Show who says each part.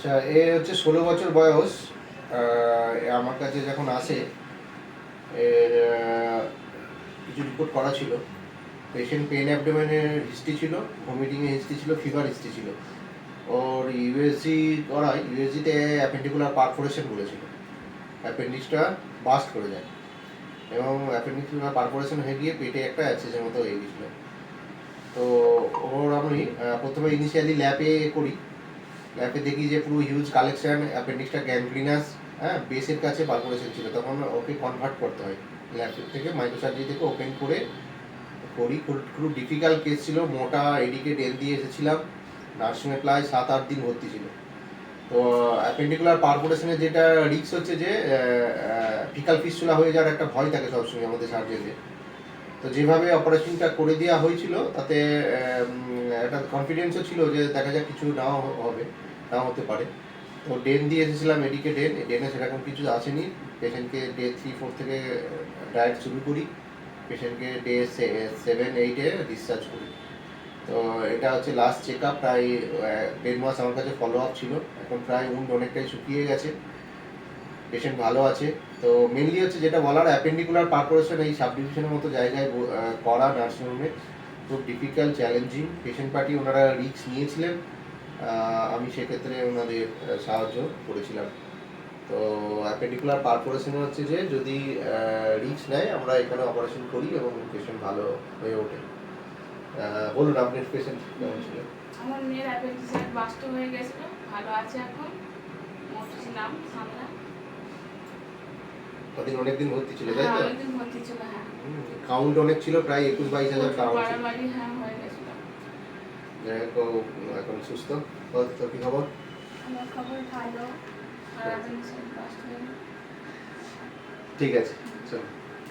Speaker 1: আচ্ছা, এ হচ্ছে 16 বছর বয়স। আমার কাছে যখন আসে এর কিছু রিপোর্ট করা ছিল। পেশেন্ট পেন অ্যাবডোমেনের হিস্ট্রি ছিল, ভমিটিংয়ের হিস্ট্রি ছিল, ফিভার হিস্ট্রি ছিল। ওর ইউএসজি করায়, ইউএসজিতে অ্যাপেন্ডিকুলার পারফোরেশন বলেছিল, অ্যাপেন্ডিক্সটা বাস্ট করে যায় এবং অ্যাপেন্ডিকুলার পারফোরেশন হয়ে গিয়ে পেটে একটা অ্যাবসেসের মতো হয়ে গেছিলো। তো ওর আমি প্রথমে ইনিশিয়ালি ল্যাবে করি, ল্যাবে দেখি যে পুরো হিউজ কালেকশন, অ্যাপেন্ডিক্সটা গ্যাংগ্রিনাস, হ্যাঁ, বেসের কাছে পারফোরেশন ছিল। তখন ওকে কনভার্ট করতে হয়, ল্যাব থেকে মাইক্রোসার্জারি থেকে ওপেন করে করি। খুব ডিফিকাল্ট কেস ছিল, মোটা এদিকে ডেল দিয়ে এসেছিলাম, নার্সিংয়ে প্রায় 7-8 দিন ভর্তি ছিল। তো অ্যাপেন্ডিকুলার পারফোরেশনের যেটা রিস্ক হচ্ছে যে ফিকাল ফিস্টুলা হয়ে যাওয়ার একটা ভয় থাকে সবসময় আমাদের সার্জেনদের। তো যেভাবে অপারেশনটা করে দেওয়া হয়েছিল তাতে একটা কনফিডেন্সও ছিল যে দেখা যাক কিছু নাও হবে, নাও হতে পারে। তো ডেন দিয়ে এসেছিলাম, এদিকে ডেনে সেরকম কিছু আসেনি। পেশেন্টকে ডে 3-4 থেকে ডায়েট শুরু করি, পেশেন্টকে ডে 7-8-এ ডিসচার্জ করি। তো এটা হচ্ছে লাস্ট চেক আপ, প্রায় 1.5 মাস আমার কাছে ফলো আপ ছিল। এখন প্রায় উন্ড অনেকটাই শুকিয়ে গেছে, পেশেন্ট ভালো আছে। তো মেনলি হচ্ছে যেটা বলার, অ্যাপেন্ডিকুলার পারফোরেশন এই সাবডিভিশনের মতো জায়গায় করা নার্সিংহোমে খুব ডিফিকাল্ট, চ্যালেঞ্জিং। পেশেন্ট পার্টি ওনারা রিস্ক নিয়েছিলেন, আমি সেক্ষেত্রে ওনাদের সাহায্য করেছিলাম। তো অ্যাপেন্ডিকুলার পারফোরেশন হচ্ছে যে যদি রিস্ক নেয় আমরা এখানে অপারেশন করি এবং পেশেন্ট ভালো হয়ে ওঠে। বলুন আপনার পেশেন্ট কেমন ছিল?
Speaker 2: আমার মেয়ের অ্যাপেন্ডিসাইট বাস্ট হয়ে গেছিল, ভালো আছে এখন, ছিলাম সামনে।
Speaker 1: ওদিন অনেকদিন ভর্তি ছিল, তাই তো?
Speaker 2: অনেকদিন ভর্তি ছিল, হ্যাঁ।
Speaker 1: কাউন্ট অনেক ছিল, প্রায় 21-22 হাজার কাউন্ট ছিল।
Speaker 2: বাড়াবাড়ি হ্যাঁ হয়ে গেছিল।
Speaker 1: এখন সুস্থ। তোর কি খবর?
Speaker 2: আমার খবর ভালো, আর অ্যাপেন্ডিসাইট বাস্ট হয়ে
Speaker 1: ঠিক আছে, চলো।